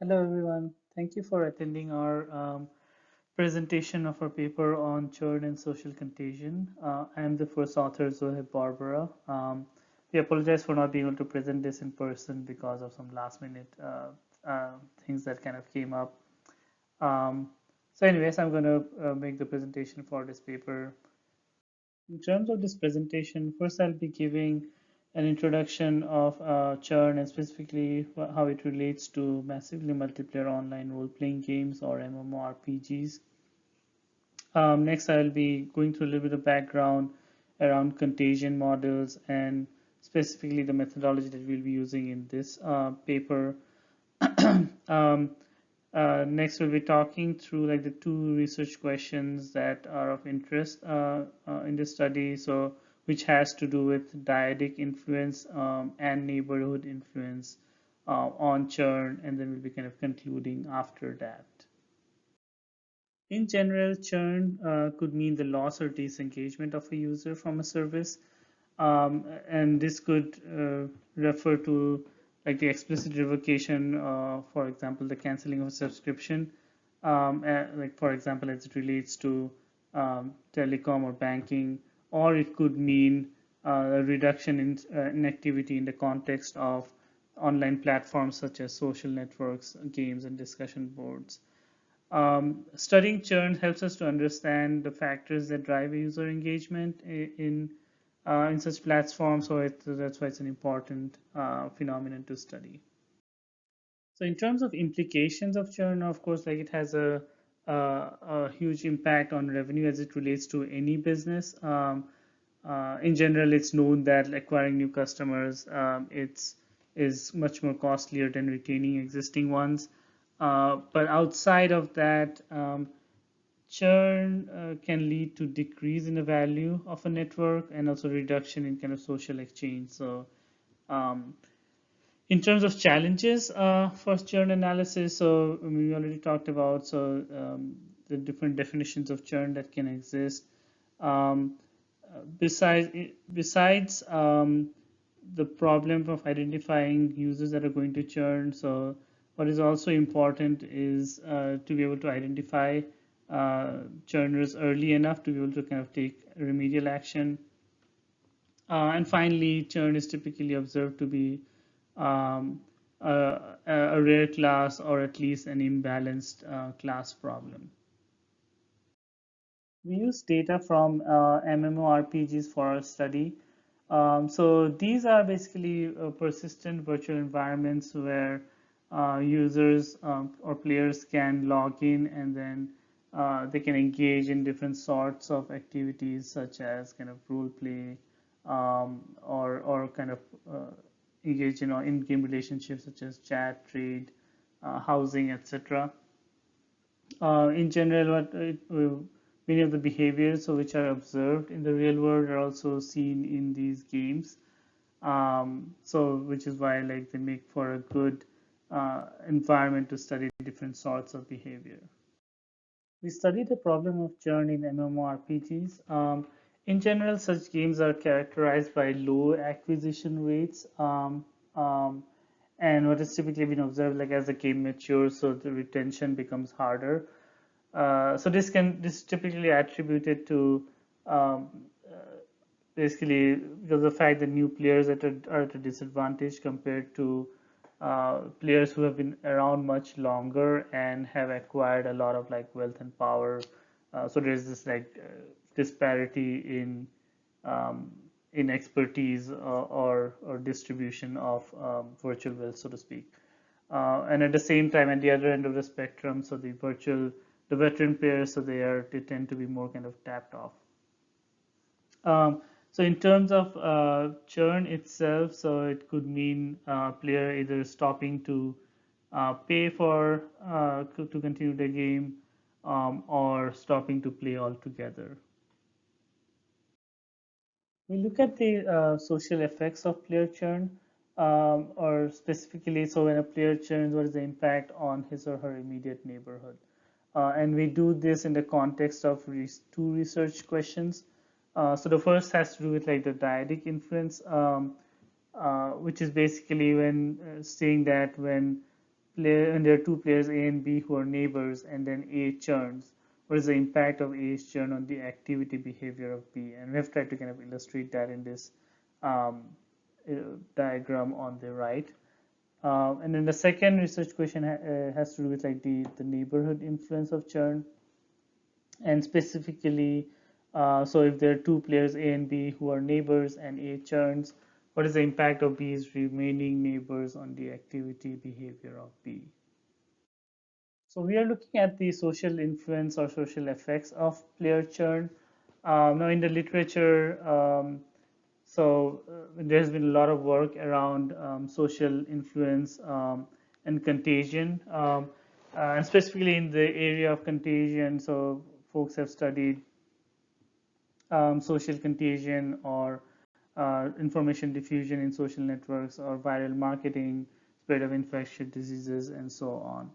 Hello, everyone. Thank you for attending our presentation of our paper on churn and social contagion. I am the first author, Borbora. We apologize for not being able to present this in person because of some last minute things that kind of came up. Um, so anyways, I'm going to make the presentation for this paper. In terms of this presentation, first I'll be giving an introduction of churn and specifically how it relates to massively multiplayer online role-playing games or MMORPGs. Next, I'll be going through a little bit of background around contagion models and specifically the methodology that we'll be using in this paper. um, Next, we'll be talking through like the two research questions that are of interest in this study. So, which has to do with dyadic influence and neighborhood influence on churn, and then we'll be kind of concluding after that. In general, churn could mean the loss or disengagement of a user from a service, and this could refer to like the explicit revocation, for example, the canceling of a subscription, like for example, as it relates to telecom or banking, or it could mean a reduction in activity in the context of online platforms such as social networks, games, and discussion boards. Studying churn helps us to understand the factors that drive user engagement in such platforms, so that's why it's an important phenomenon to study. So in terms of implications of churn, of course, like it has a huge impact on revenue as it relates to any business. In general, it's known that acquiring new customers it's is much more costlier than retaining existing ones. But outside of that, churn can lead to decrease in the value of a network and also reduction in kind of social exchange. So um, in terms of challenges for churn analysis, so we already talked about the different definitions of churn that can exist. Um, besides the problem of identifying users that are going to churn, so what is also important is to be able to identify churners early enough to be able to kind of take remedial action. And finally, churn is typically observed to be um, a rare class or at least an imbalanced class problem. We use data from MMORPGs for our study. So these are basically persistent virtual environments where users or players can log in and then they can engage in different sorts of activities such as kind of role play or kind of uh, engage in in-game relationships such as chat, trade, housing, etc. In general, many of the behaviors which are observed in the real world are also seen in these games. So, which is why like they make for a good environment to study different sorts of behavior. We study the problem of churn in MMORPGs. In general, such games are characterized by low acquisition rates, and what is typically been observed, like as the game matures, so the retention becomes harder. So this is typically attributed to um, uh, basically because of the fact that new players are at a disadvantage compared to players who have been around much longer and have acquired a lot of like wealth and power. So there's this like disparity um, in expertise or distribution of virtual wealth, so to speak. And at the same time, at the other end of the spectrum, so the veteran players, so they tend to be more kind of tapped off. So in terms of churn itself, so it could mean player either stopping to pay for to continue the game or stopping to play altogether. We look at the social effects of player churn, or specifically, so when a player churns, what is the impact on his or her immediate neighborhood? And we do this in the context of two research questions. So the first has to do with like the dyadic influence, which is basically when saying that when when there are two players A and B who are neighbors, and then A churns, what is the impact of A's churn on the activity behavior of B? And we have tried to kind of illustrate that in this um, uh, diagram on the right. And then the second research question has to do with like the neighborhood influence of churn, and specifically, so if there are two players A and B who are neighbors and A churns, what is the impact of B's remaining neighbors on the activity behavior of B? So we are looking at the social influence or social effects of player churn. Now in the literature, there's been a lot of work around social influence and contagion, and specifically in the area of contagion. So folks have studied social contagion or information diffusion in social networks or viral marketing, spread of infectious diseases, and so on.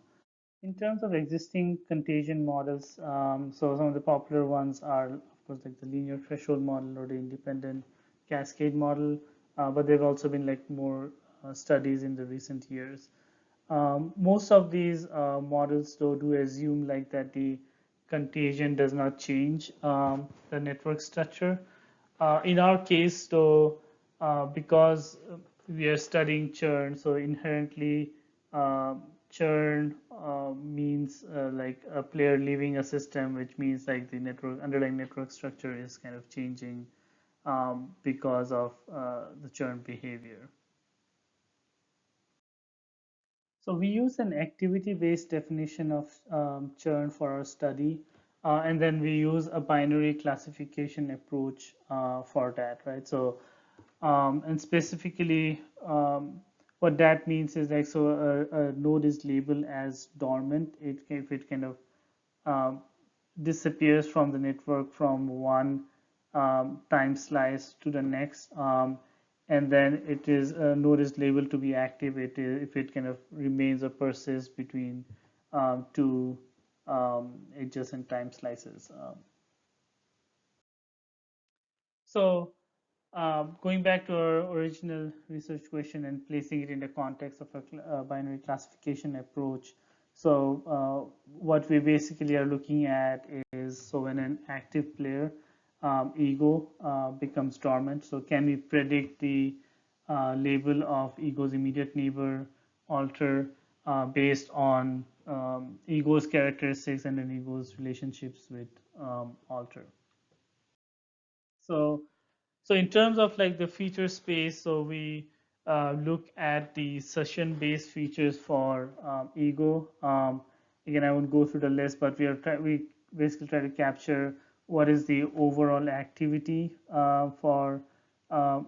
In terms of existing contagion models, so some of the popular ones are, of course, like the linear threshold model or the independent cascade model, but there have also been like more studies in the recent years. Most of these models, though, do assume like that the contagion does not change the network structure. In our case, though, because we are studying churn, so inherently uh, churn means like a player leaving a system, which means like the network underlying network structure is kind of changing because of the churn behavior. So we use an activity-based definition of churn for our study, and then we use a binary classification approach for that, right? So, and specifically, what that means is like, so a node is labeled as dormant if it kind of um, disappears from the network from one time slice to the next. And then it is node is labeled to be active if it kind of remains or persists between two adjacent time slices. So going back to our original research question and placing it in the context of a binary classification approach. So what we basically are looking at is, so when an active player ego becomes dormant, so can we predict the label of ego's immediate neighbor alter based on ego's characteristics and then ego's relationships with alter. So so in terms of like the feature space, so we look at the session-based features for Ego. Again, I won't go through the list, but we basically try to capture what is the overall activity for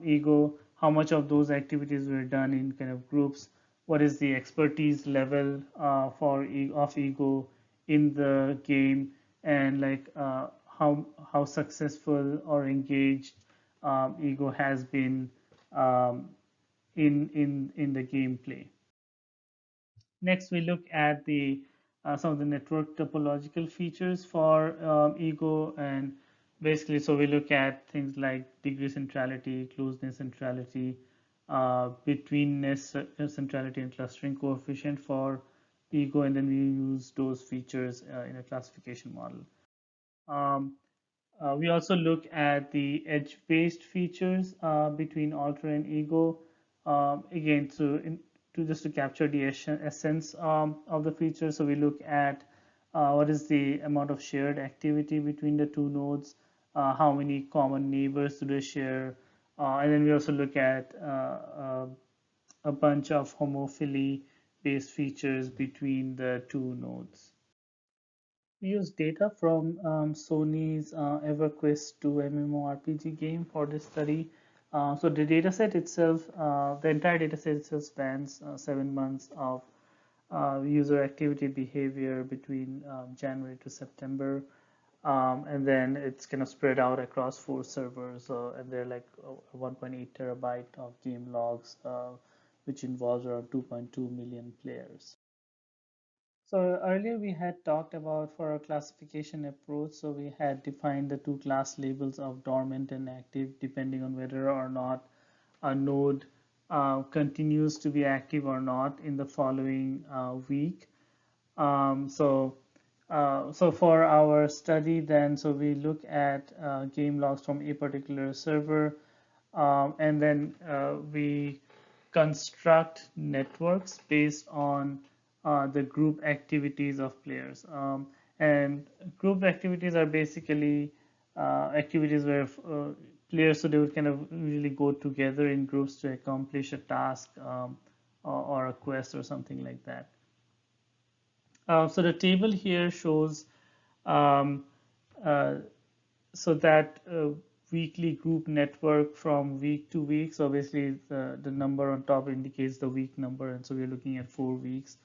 Ego, how much of those activities were done in kind of groups, what is the expertise level of Ego in the game, and like how successful or engaged ego has been um, in the gameplay. Next, we look at the some of the network topological features for ego, and basically, so we look at things like degree centrality, closeness centrality, betweenness centrality, and clustering coefficient for ego, and then we use those features in a classification model. Um, we also look at the edge-based features between alter and ego. Again, to just to capture the essence of the feature, so we look at what is the amount of shared activity between the two nodes, how many common neighbors do they share, and then we also look at a bunch of homophily-based features between the two nodes. We use data from Sony's EverQuest 2 MMORPG game for this study. So the dataset itself, the entire dataset itself spans 7 months of user activity behavior between January to September. And then it's kind of spread out across 4 servers, and they're like 1.8 terabyte of game logs, which involves around 2.2 million players. So earlier we had talked about for our classification approach, so we had defined the two class labels of dormant and active depending on whether or not a node continues to be active or not in the following week. So for our study then, so we look at game logs from a particular server, and then we construct networks based on the group activities of players. And group activities are basically activities where players, so they would kind of usually go together in groups to accomplish a task, or a quest or something like that. So the table here shows um, uh, so that weekly group network from week to week. So obviously the number on top indicates the week number, and so we're looking at 4 weeks.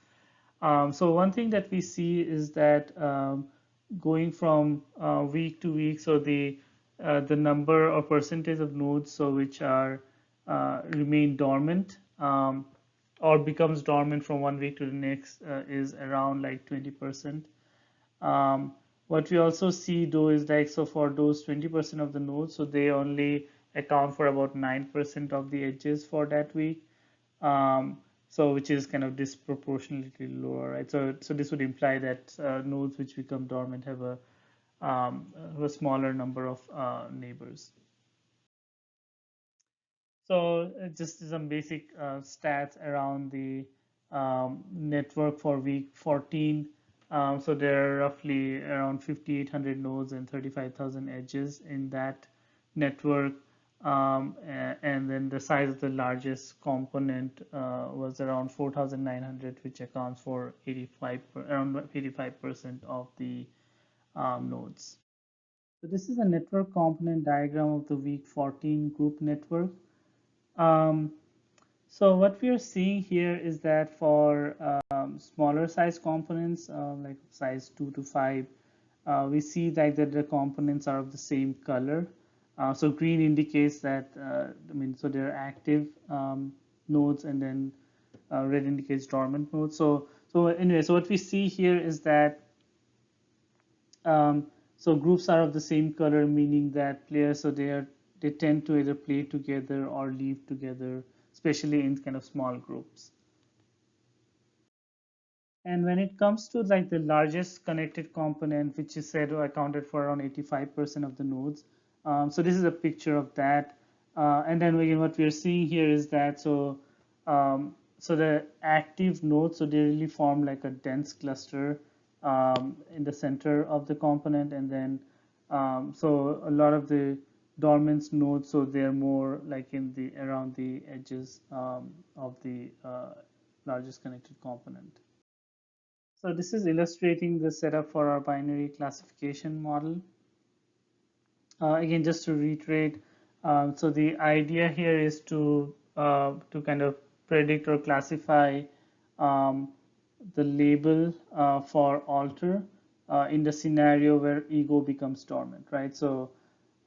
So one thing that we see is that going from week to week, so the number or percentage of nodes so which are remain dormant, or becomes dormant from one week to the next, is around like 20%. Um, what we also see though is like, so for those 20% of the nodes, so they only account for about 9% of the edges for that week. Um, so which is kind of disproportionately lower, right? So this would imply that nodes which become dormant have a smaller number of neighbors. So just some basic stats around the network for week 14. So there are roughly around 5,800 nodes and 35,000 edges in that network. And then the size of the largest component was around 4,900, which accounts for around 85% of the nodes. So this is a network component diagram of the week 14 group network. Um, so what we are seeing here is that for smaller size components, like size 2 to 5, we see that the components are of the same color. So green indicates that, so they're active nodes, and then red indicates dormant nodes. So anyway, so what we see here is that so groups are of the same color, meaning that players, so they tend to either play together or leave together, especially in kind of small groups. And when it comes to like the largest connected component, which is said accounted for around 85% of the nodes. So this is a picture of that. And then again, what we're seeing here is that so the active nodes, so they really form like a dense cluster in the center of the component, and then so a lot of the dormant nodes, so they're more like in the around the edges of the largest connected component. So this is illustrating the setup for our binary classification model. Again, just to reiterate, so the idea here is to kind of predict or classify um, the label for alter in the scenario where ego becomes dormant, right? So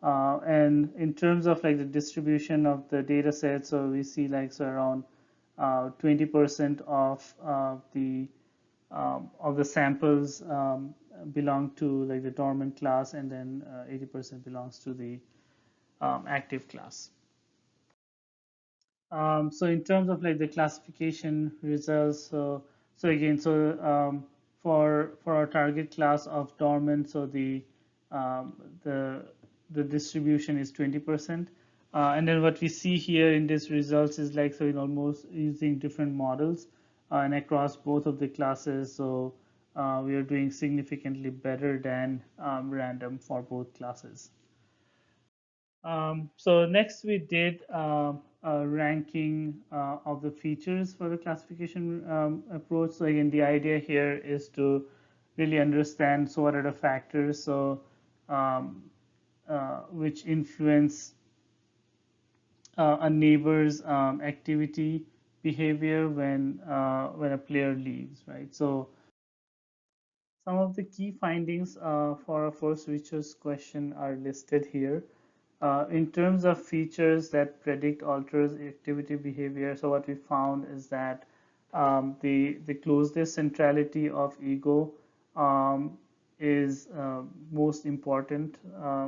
and in terms of like the distribution of the data set, so we see like so around 20% of the samples belong to like the dormant class, and then 80% belongs to the active class. So in terms of like the classification results, so again, so for our target class of dormant, so um, the the distribution is 20%. And then what we see here in this results is like, so in almost using different models and across both of the classes, so we are doing significantly better than random for both classes. So next we did a ranking of the features for the classification approach. So again, the idea here is to really understand, so what are the factors um, which influence a neighbor's activity behavior when a player leaves, right? So some of the key findings for our first features question are listed here. In terms of features that predict alters activity behavior, so what we found is that the closeness centrality of ego is most important.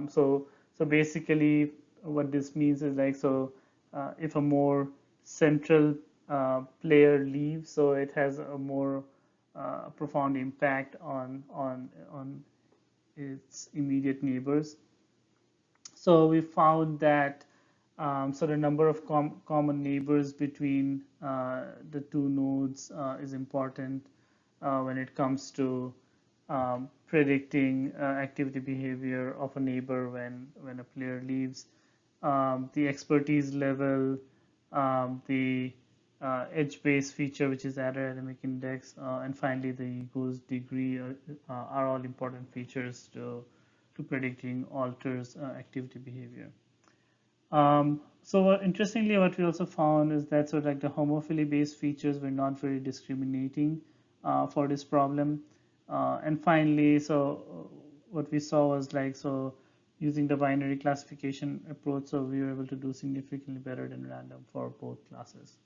So basically, what this means is like, so if a more central player leaves, so it has a more profound impact on its immediate neighbors. So we found that so the number of common neighbors between the two nodes is important when it comes to predicting activity behavior of a neighbor when a player leaves. The expertise level, the edge-based feature, which is aerodynamic index, and finally the ego's degree are all important features to predicting alters activity behavior. Interestingly, what we also found is that sort of like the homophily-based features were not very discriminating for this problem. And finally, what we saw was like, so using the binary classification approach, so we were able to do significantly better than random for both classes.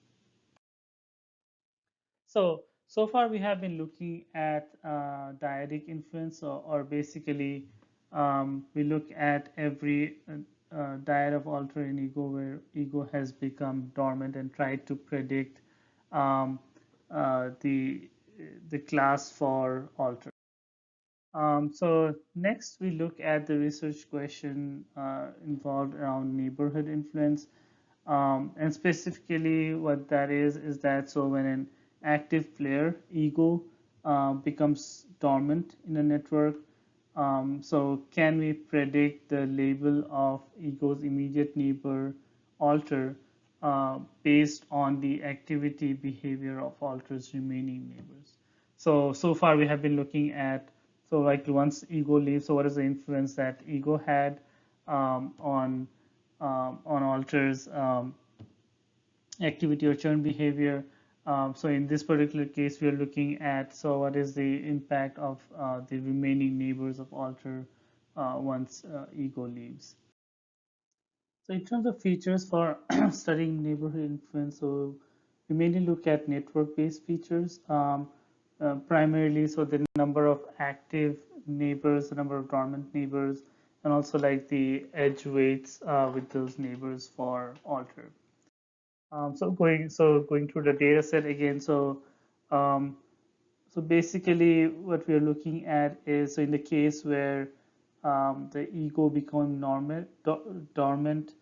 So far we have been looking at dyadic influence, or basically we look at every dyad of alter in ego where ego has become dormant and try to predict um, the class for alter. So next we look at the research question involved around neighborhood influence. And specifically what that is that so when an active player ego becomes dormant in a network, so can we predict the label of ego's immediate neighbor alter based on the activity behavior of alter's remaining neighbors? So far we have been looking at, so like once ego leaves, so what is the influence that ego had on alters activity or churn behavior. So in this particular case, we are looking at, so what is the impact of the remaining neighbors of alter once ego leaves. So in terms of features for studying neighborhood influence, so we mainly look at network-based features, primarily so the number of active neighbors, the number of dormant neighbors, and also like the edge weights with those neighbors for alter. So going through the data set again. Um, so basically, what we are looking at is, so in the case where the ego become dormant,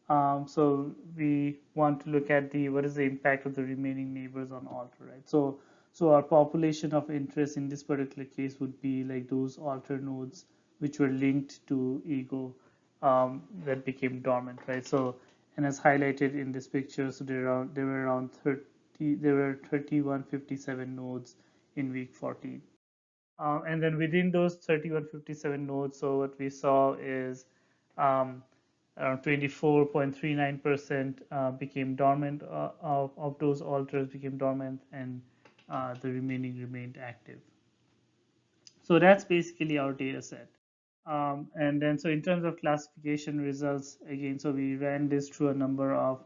so we want to look at the what is the impact of the remaining neighbors on alter, right? So our population of interest in this particular case would be like those alter nodes which were linked to ego that became dormant, right? So and as highlighted in this picture, so there were around 30, there were 3157 nodes in week 14. And then within those 3157 nodes, so what we saw is um, around 24.39% became dormant, of those alters became dormant, and the remaining remained active. So that's basically our data set. And then, so in terms of classification results, again, so we ran this through a number of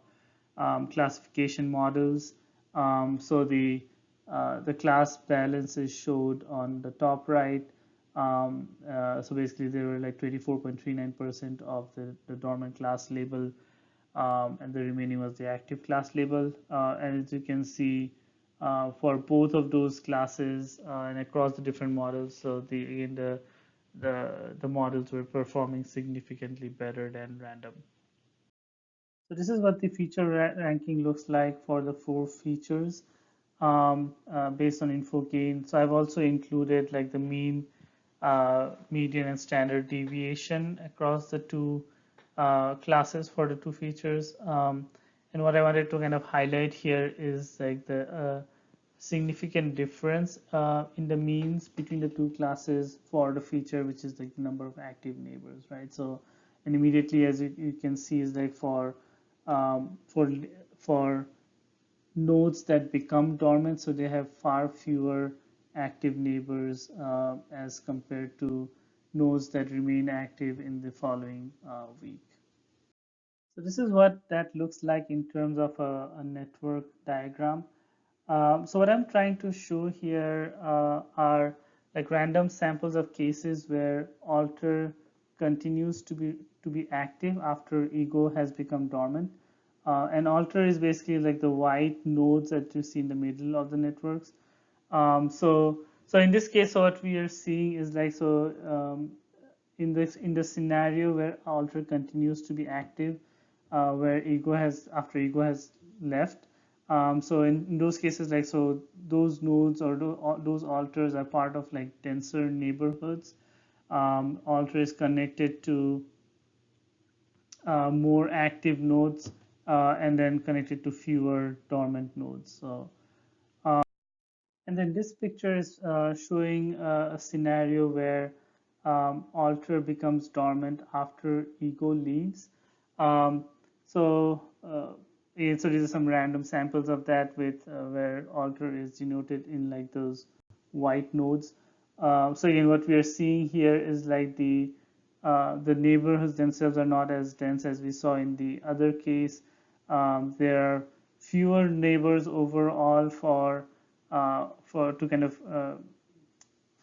classification models. So the class balance is showed on the top right. So basically, there were like 24.39% of the dormant class label, and the remaining was the active class label. And as you can see, for both of those classes and across the different models, so again the models were performing significantly better than random. So this is what the feature ranking looks like for the 4 features based on info gain. So I've also included like the mean, median, and standard deviation across the two classes for the 2 features. And what I wanted to kind of highlight here is like the significant difference in the means between the two classes for the feature, which is like the number of active neighbors, right? So, and immediately, as you can see, is like um, for for nodes that become dormant, so they have far fewer active neighbors as compared to nodes that remain active in the following week. So this is what that looks like in terms of a network diagram. So what I'm trying to show here are like random samples of cases where alter continues to be active after ego has become dormant. An alter is basically like the white nodes that you see in the middle of the networks. So in this case, what we are seeing is like in the scenario where alter continues to be active, where ego has after ego has left. So in those cases, like those nodes or those alters are part of like denser neighborhoods. Alter is connected to more active nodes and then connected to fewer dormant nodes. And then this picture is showing a scenario where alter becomes dormant after ego leaves. Um, so, so these are some random samples of that with where alter is denoted in like those white nodes. So again, what we are seeing here is like the neighborhoods themselves are not as dense as we saw in the other case. There are fewer neighbors overall for to kind of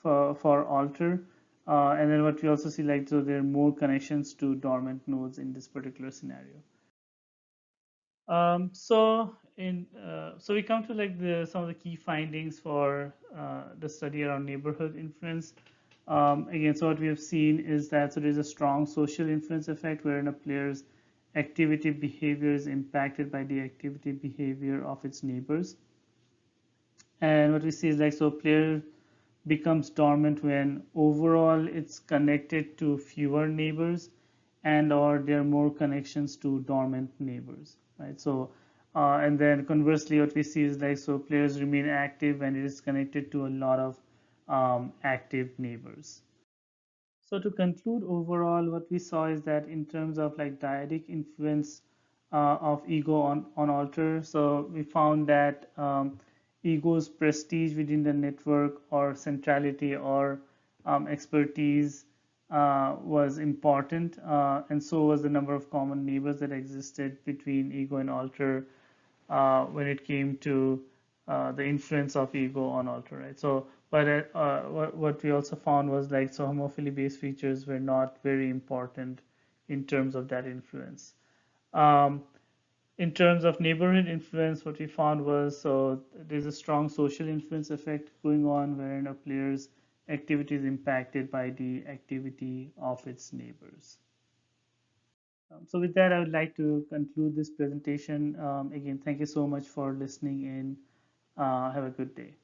for alter, and then what we also see like so there are more connections to dormant nodes in this particular scenario. So we come to like the some of the key findings for the study around neighborhood inference. Again, so what we have seen is that so there's a strong social influence effect wherein a player's activity behavior is impacted by the activity behavior of its neighbors. And what we see is like so player becomes dormant when overall it's connected to fewer neighbors and or there are more connections to dormant neighbors, right? And then conversely what we see is like so players remain active when it is connected to a lot of active neighbors. So to conclude overall, what we saw is that in terms of like dyadic influence of ego on alter, so we found that ego's prestige within the network or centrality or expertise was important, and so was the number of common neighbors that existed between ego and alter when it came to the influence of ego on alter, right? What we also found was like so homophily based features were not very important in terms of that influence. Um, in terms of neighborhood influence, what we found was so there's a strong social influence effect going on wherein a player's activity is impacted by the activity of its neighbors. So with that, I would like to conclude this presentation. Again, thank you so much for listening in. Have a good day.